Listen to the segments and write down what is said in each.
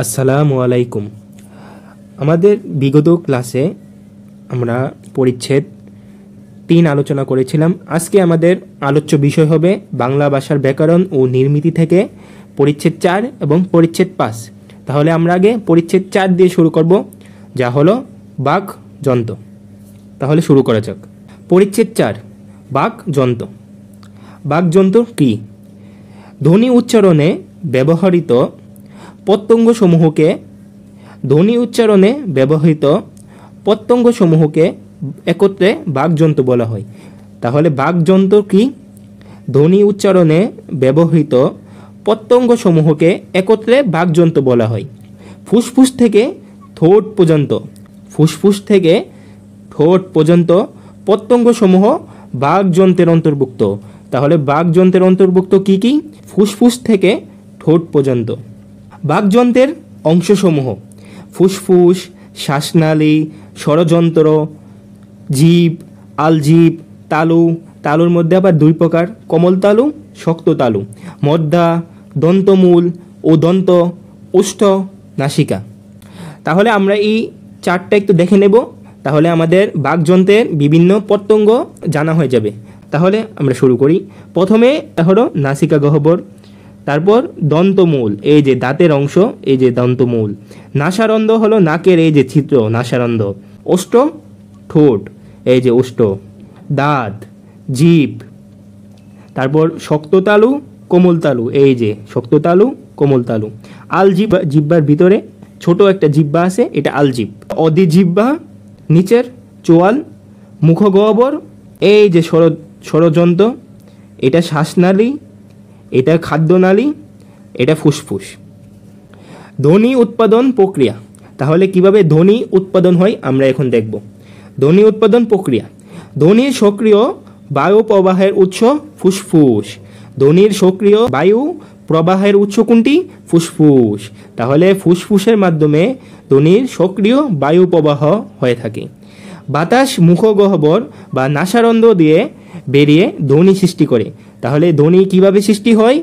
আসসালামু আলাইকুম। আমাদের বিগত ক্লাসে আমরা পরিচ্ছেদ 3 আলোচনা করেছিলাম। আজকে আমাদের আলোচ্য বিষয় হবে বাংলা ভাষার ব্যাকরণ ও নির্মিতি থেকে পরিচ্ছেদ 4 এবং পরিচ্ছেদ 5। তাহলে আমরা আগে পরিচ্ছেদ 4 দিয়ে শুরু করব, যা হলো বাক যন্ত্র। তাহলে শুরু করা যাক। পরিচ্ছেদ 4, বাক যন্ত্র। বাক যন্ত্র কী? ধ্বনি উচ্চারণে ব্যবহৃত প্রত্যঙ্গসমূহকে একত্রে বাকযন্ত্র বলা হয়। তাহলে বাকযন্ত্র কি? ধ্বনি উচ্চারণে ব্যবহৃত প্রত্যঙ্গসমূহকে একত্রে বাকযন্ত্র বলা হয়। ফুসফুস থেকে ঠোঁট পর্যন্ত প্রত্যঙ্গসমূহ বাকযন্ত্রের অন্তর্ভুক্ত। তাহলে বাকযন্ত্রের অন্তর্ভুক্ত কি কি? ফুসফুস থেকে ঠোঁট পর্যন্ত। বাকযন্ত্রের অংশসমূহ: ফুসফুস, শ্বাসনালী, স্বরযন্ত্র, জিভ, আলজিভ, তালু। তালুর মধ্যে আবার 2 প্রকার: কোমল তালু, শক্ত তালু। মধ্যা, দন্তমূল ও দন্ত, ওষ্ঠ, নাসিকা। তাহলে আমরা এই 4টা একটু দেখে নেব, তাহলে আমাদের বাকযন্ত্রের বিভিন্ন প্রত্যঙ্গ জানা হয়ে যাবে। তাহলে আমরা শুরু করি। প্রথমে হলো নাসিকা গহ্বর, তারপর দন্তমূল, এই যে দাঁতের অংশ, এই যে দন্তমূল। নাসারন্ধ্র হলো নাকের এই যে ছিদ্র, নাসারন্ধ্র। ওষ্ঠ, ঠোঁট, এই যে ওষ্ঠ। দাঁত, জিভ। তারপর শক্ত তালু, কোমল তালু, এই যে শক্ত তালু, কোমল তালু। আলজিভ, জিহ্বার ভিতরে ছোট একটা জিহ্বা আছে, এটা আলজিভ। অধিজিহ্বা, নিচের চোয়াল। মুখগহ্বর, এই যে স্বরযন্ত্র, এটা শ্বাসনালী, এটা খাদ্যনালী, এটা ফুসফুস। ধ্বনি উৎপাদন প্রক্রিয়া। তাহলে কিভাবে ধ্বনি উৎপাদন হয় আমরা এখন দেখব। ধ্বনি উৎপাদন প্রক্রিয়া: ধ্বনির সক্রিয় বায়ু প্রবাহের উৎস ফুসফুস। ধ্বনির সক্রিয় বায়ু প্রবাহের উৎস কোনটি? ফুসফুস। তাহলে ফুসফুসের মাধ্যমে ধ্বনির সক্রিয় বায়ু প্রবাহ হয়ে থাকে। বাতাস মুখগহ্বর বা নাসারন্ধ্র দিয়ে বেরিয়ে ধ্বনি সৃষ্টি করে। তাহলে ধ্বনি কিভাবে সৃষ্টি হয়?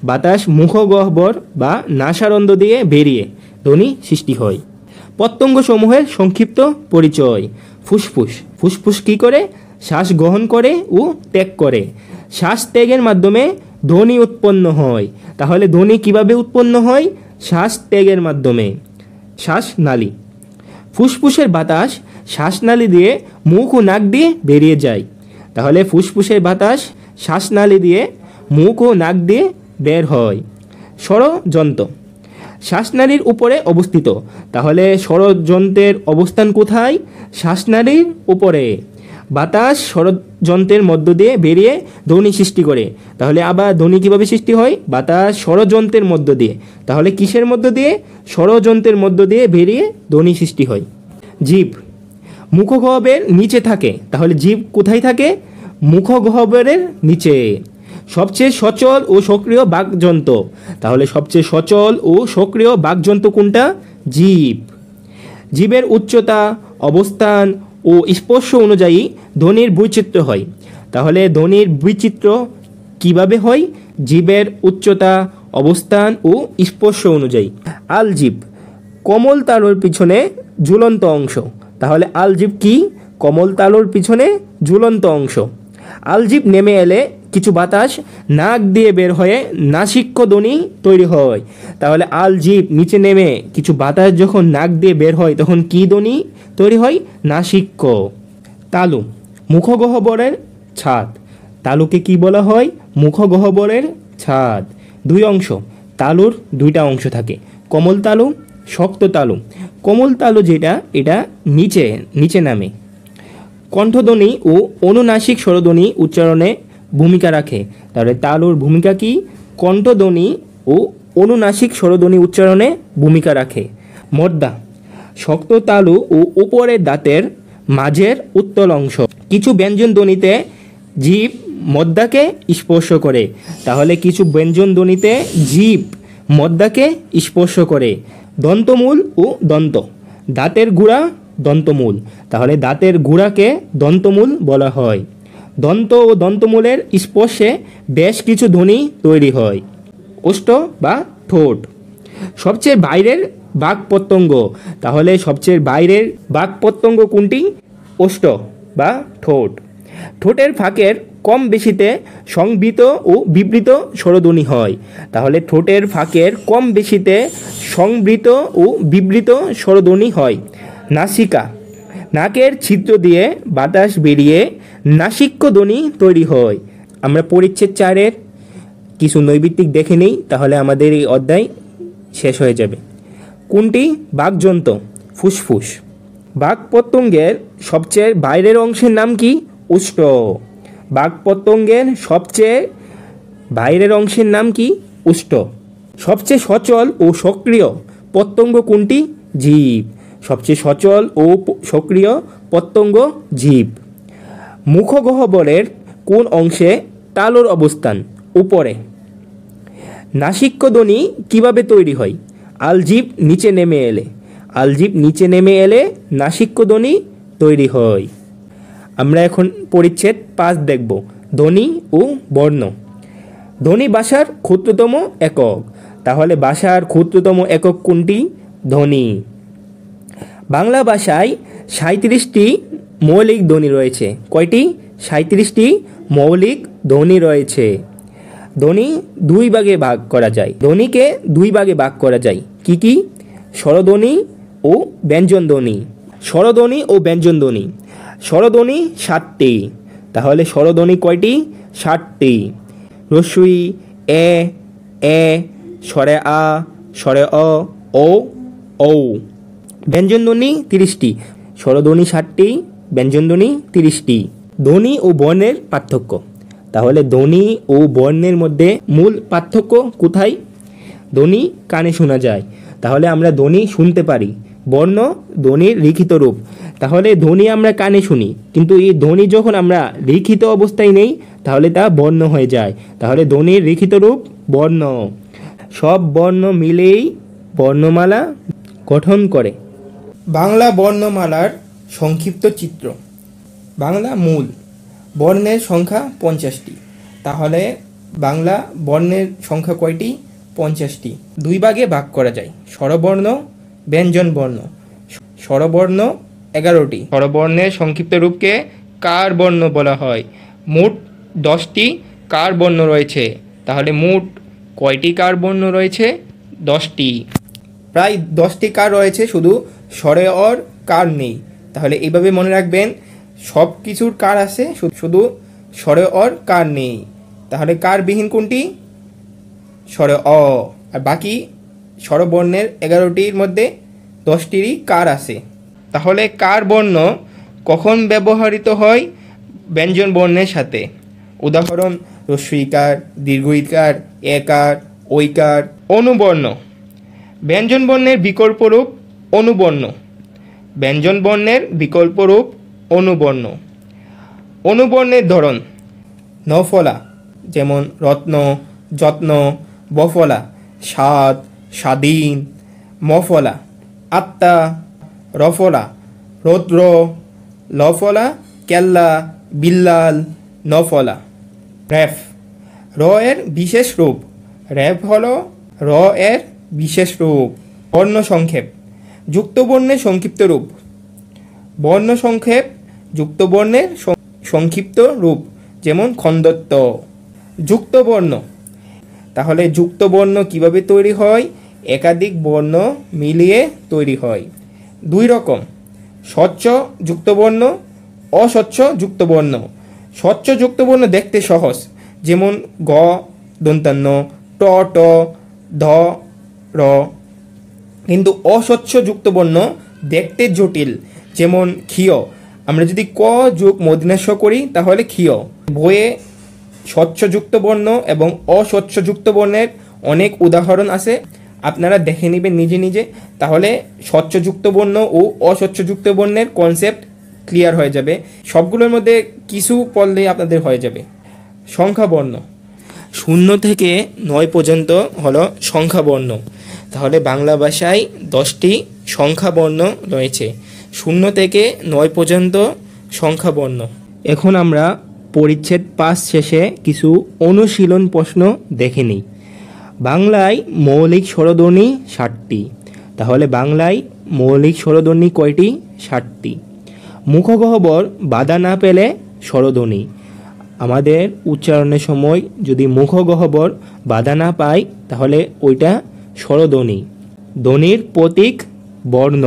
বাতাস মুখগহ্বর বা নাসারন্ধ্র দিয়ে বেরিয়ে ধ্বনি সৃষ্টি হয়। প্রত্যঙ্গসমূহের সংক্ষিপ্ত পরিচয়। ফুসফুস কি করে? শ্বাস গ্রহণ করে ও ত্যাগ করে। শ্বাস ত্যাগের মাধ্যমে ধ্বনি উৎপন্ন হয়। তাহলে ধ্বনি কিভাবে উৎপন্ন হয়? শ্বাস ত্যাগের মাধ্যমে। শ্বাসনালী: ফুসফুসের বাতাস শ্বাসনালী দিয়ে মুখ ও নাক দিয়ে বেরিয়ে যায়। তাহলে ফুসফুসের বাতাস শ্বাসনালী দিয়ে মুখ ও নাক দিয়ে বের হয়। স্বরযন্ত্র শ্বাসনালীর উপরে অবস্থিত। তাহলে স্বরযন্ত্রের অবস্থান কোথায়? শ্বাসনালীর উপরে। বাতাস স্বরযন্ত্রের মধ্য দিয়ে বেরিয়ে ধ্বনি সৃষ্টি করে। তাহলে আবার ধ্বনি কিভাবে সৃষ্টি হয়? বাতাস স্বরযন্ত্রের মধ্য দিয়ে। তাহলে কিসের মধ্য দিয়ে? স্বরযন্ত্রের মধ্য দিয়ে বেরিয়ে ধ্বনি সৃষ্টি হয়। জিভ মুখগহ্বরের নিচে থাকে। তাহলে জিভ কোথায় থাকে? মুখগহ্বরের নিচে। সবচেয়ে সচল ও সক্রিয় বাকযন্ত্র। তাহলে সবচেয়ে সচল ও সক্রিয় বাকযন্ত্র কোনটা? জিভ। জিভের উচ্চতা, অবস্থান ও স্পর্শ অনুযায়ী ধ্বনির বৈচিত্র্য হয়। তাহলে ধ্বনির বৈচিত্র্য কিভাবে হয়? জিভের উচ্চতা, অবস্থান ও স্পর্শ অনুযায়ী। আলজিভ কোমল তালুর পিছনে ঝুলন্ত অংশ। তাহলে আলজিভ কি? কোমল তালুর পিছনে ঝুলন্ত অংশ। আলজিভ নেমে এলে কিছু বাতাস নাক দিয়ে বের হয়ে নাসিক্য ধ্বনি তৈরি হয়। তাহলে আলজিভ নিচে নেমে কিছু বাতাস যখন নাক দিয়ে বের হয় তখন কি ধ্বনি তৈরি হয়? নাসিক্য। তালু মুখগহ্বরের ছাদ। তালুকে কি বলা হয়? মুখগহ্বরের ছাদ। 2 অংশ। তালুর 2টা অংশ থাকে: কোমল তালু, শক্ত তালু। কোমল তালু যেটা, এটা নিচে নামে। কণ্ঠধ্বনি ও অনুনাসিক স্বরধ্বনি উচ্চারণে ভূমিকা রাখে। তাহলে তালুর ভূমিকা কি? কণ্ঠধ্বনি ও অনুনাসিক স্বরধ্বনি উচ্চারণে ভূমিকা রাখে। মধ্যা শক্ত তালু ও উপরের দাঁতের মাঝের উত্তল অংশ। কিছু ব্যঞ্জন ধ্বনিতে জিভ মধ্যাকে স্পর্শ করে। তাহলে কিছু ব্যঞ্জন ধ্বনিতে জিভ মধ্যাকে স্পর্শ করে। দন্তমূল ও দন্ত। দাঁতের গুড়া দন্তমূল। তাহলে দাঁতের গুড়াকে দন্তমূল বলা হয়। দন্ত ও দন্তমূলের স্পর্শে বেশ কিছু ধ্বনি তৈরি হয়। ওষ্ঠ বা ঠোঁট। সবচেয়ে বাইরের বাক প্রত্যঙ্গ, তাহলে সবচেয়ে বাইরের বাক প্রত্যঙ্গ কোনটি? ওষ্ঠ বা ঠোঁট। ঠোঁটের ফাঁকের কম বেশিতে সংবৃত ও বিবৃত স্বরধ্বনি হয়, তাহলে ঠোঁটের ফাঁকের কম বেশিতে সংবৃত ও বিবৃত স্বরধ্বনি হয়। নাসিকা, নাকের ছিদ্র দিয়ে বাতাস বেরিয়ে নাসিক্য ধ্বনি তৈরি হয়। আমরা পরিচ্ছেদ 4-এর কিছু নৈবিত্তিক দেখে নিই, তাহলে আমাদের এই অধ্যায় শেষ হয়ে যাবে। কোনটি বাকযন্ত্র? ফুসফুস। বাক প্রত্যঙ্গের সবচেয়ে বাইরের অংশের নাম কি? ওষ্ঠ। বাক প্রত্যঙ্গের সবচেয়ে বাইরের অংশের নাম কি? ওষ্ঠ। সবচেয়ে সচল ও সক্রিয় প্রত্যঙ্গ কোনটি? জিভ। সবচেয়ে সচল ও সক্রিয় প্রত্যঙ্গ জিভ। মুখগহ্বরের কোন অংশে তালুর অবস্থান? উপরে। নাসিক্য ধ্বনি কিভাবে তৈরি হয়? আলজিভ নিচে নেমে এলে। আলজিভ নিচে নেমে এলে নাসিক্য ধ্বনি তৈরি হয়। আমরা এখন পরিচ্ছেদ 5 দেখব, ধ্বনি ও বর্ণ। ধ্বনি ভাষার ক্ষুদ্রতম একক, তাহলে ভাষার ক্ষুদ্রতম একক কোনটি? ধ্বনি। বাংলা ভাষায় 37টি মৌলিক ধ্বনি রয়েছে। কয়টি? 37টি মৌলিক ধ্বনি রয়েছে। ধ্বনি 2 ভাগে ভাগ করা যায়। ধ্বনিকে 2 ভাগে ভাগ করা যায়। কি কি? স্বরধ্বনি ও ব্যঞ্জনধ্বনি। স্বরধ্বনি ও ব্যঞ্জনধ্বনি। স্বরধ্বনি 7টি, তাহলে স্বরধ্বনি কয়টি? 7টি। রস্বই, এ, স্বরে আ, স্বরে অ, ও, ঔ। ব্যঞ্জনধ্বনি 30টি। স্বরধ্বনি 7টি, ব্যঞ্জনধ্বনি 30টি। ধ্বনি ও বর্ণের পার্থক্য, তাহলে ধ্বনি ও বর্ণের মধ্যে মূল পার্থক্য কোথায়? ধ্বনি কানে শোনা যায়, তাহলে আমরা ধ্বনি শুনতে পারি। বর্ণ ধ্বনির লিখিত রূপ, তাহলে ধ্বনি আমরা কানে শুনি, কিন্তু এই ধ্বনি যখন আমরা লিখিত অবস্থায় নেই তাহলে তা বর্ণ হয়ে যায়। তাহলে ধ্বনির লিখিত রূপ বর্ণ। সব বর্ণ মিলেই বর্ণমালা গঠন করে। বাংলা বর্ণমালার সংক্ষিপ্ত চিত্র। বাংলা মূল বর্ণের সংখ্যা 50টি, তাহলে বাংলা বর্ণের সংখ্যা কয়টি? 50টি। 2 ভাগে ভাগ করা যায়, স্বরবর্ণ, ব্যঞ্জন বর্ণ। স্বরবর্ণ 11টি। স্বরবর্ণের সংক্ষিপ্ত রূপকে কার বর্ণ বলা হয়। মোট 10টি কার বর্ণ রয়েছে, তাহলে মোট কয়টি কার বর্ণ রয়েছে? 10টি। প্রায় 10টি কার রয়েছে, শুধু স্বরে অর কার নেই। তাহলে এইভাবে মনে রাখবেন, সব কিছুর কার আছে, শুধু স্বরে অর কার নেই। তাহলে কার বিহীন কোনটি? স্বরে অ। আর বাকি স্বরবর্ণের 11টির মধ্যে 10টিরই কার আছে। তাহলে কার বর্ণ কখন ব্যবহৃত হয়? ব্যঞ্জন বর্ণের সাথে। উদাহরণ: হ্রস্বইকার, দীর্ঘইকার, একার, ঐকার। অনুবর্ণ। ব্যঞ্জন বর্ণের বিকল্প রূপ অনুবর্ণ। ব্যঞ্জন বর্ণের বিকল্প রূপ অনুবর্ণ। অনুবর্ণের ধরন: নফলা, যেমন রত্ন, যত্ন, বফলা, স্বাদ, স্বাধীন, মফলা, আত্মা, রফলা, রৌদ্র, লফলা, কেল্লা, বিল্লাল, নফলা। রেফ, র এর বিশেষ রূপ। রেফ হলো র এর বিশেষ রূপ। বর্ণ সংক্ষেপ, যুক্তবর্ণের সংক্ষিপ্ত রূপ। বর্ণ সংক্ষেপ যুক্তবর্ণের সংক্ষিপ্ত রূপ, যেমন খন্দত্ব। যুক্তবর্ণ, তাহলে যুক্তবর্ণ কিভাবে তৈরি হয়? একাধিক বর্ণ মিলিয়ে তৈরি হয়। 2 রকম: স্বচ্ছ যুক্তবর্ণ, অস্বচ্ছ যুক্তবর্ণ। স্বচ্ছ যুক্তবর্ণ দেখতে সহজ, যেমন গ দন্তান্ন, ট ট, ধ র। কিন্তু অস্বচ্ছ যুক্তবর্ণ দেখতে জটিল, যেমন ক্ষীয়। আমরা যদি ক যোগ মূর্ধন্য ষ করি তাহলে ক্ষীয়। বইয়ে স্বচ্ছ যুক্তবর্ণ এবং অস্বচ্ছ যুক্তবর্ণের অনেক উদাহরণ আছে, আপনারা দেখে নেবেন নিজে নিজে, তাহলে স্বচ্ছ যুক্তবর্ণ ও অস্বচ্ছ যুক্তবর্ণের কনসেপ্ট ক্লিয়ার হয়ে যাবে। সবগুলোর মধ্যে কিছু পড়লেই আপনাদের হয়ে যাবে। সংখ্যাবর্ণ, 0 থেকে 9 পর্যন্ত হলো সংখ্যাবর্ণ। তাহলে বাংলা ভাষায় 10টি সংখ্যাবর্ণ রয়েছে, 0 থেকে 9 পর্যন্ত সংখ্যাবর্ণ। এখন আমরা পরিচ্ছেদ 5 শেষে কিছু অনুশীলন প্রশ্ন দেখে নিই। বাংলায় মৌলিক স্বরধ্বনি 60টি। তাহলে বাংলায় মৌলিক স্বরধ্বনি কয়টি? 60টি। মুখগহ্বর বাধা না পেলে স্বরধ্বনি। আমাদের উচ্চারণের সময় যদি মুখগহ্বর বাধা না পায় তাহলে ওইটা স্বরধ্বনি। ধ্বনির প্রতীক বর্ণ।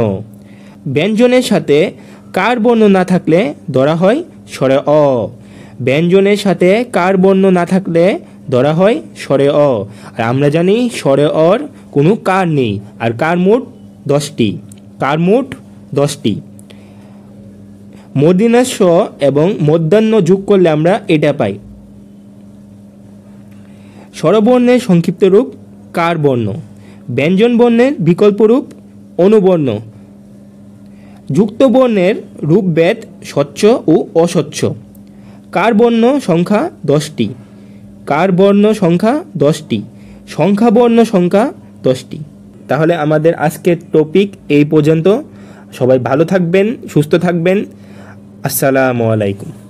ব্যঞ্জনের সাথে কার বর্ণ না থাকলে ধরা হয় স্বরে অ। ব্যঞ্জনের সাথে কার বর্ণ না থাকলে ধরা হয় স্বরে অ। আর আমরা জানি স্বরে অর কোনো কার নেই। আর কার মোট 10টি। কার মোট 10টি। মূর্ধন্য ষ এবং মূর্ধন্য যোগ করলে আমরা এটা পাই। স্বরবর্ণের সংক্ষিপ্ত রূপ কার বর্ণ। ব্যঞ্জন বর্ণের বিকল্প রূপ অনুবর্ণ। যুক্ত বর্ণের রূপভেদ স্বচ্ছ ও অস্বচ্ছ। কার বর্ণ সংখ্যা 10টি। কার বর্ণ সংখ্যা 10টি। সংখ্যা বর্ণ সংখ্যা 10টি। তাহলে আমাদের আজকের টপিক এই পর্যন্ত। সবাই ভালো থাকবেন, সুস্থ থাকবেন। আসসালামু আলাইকুম।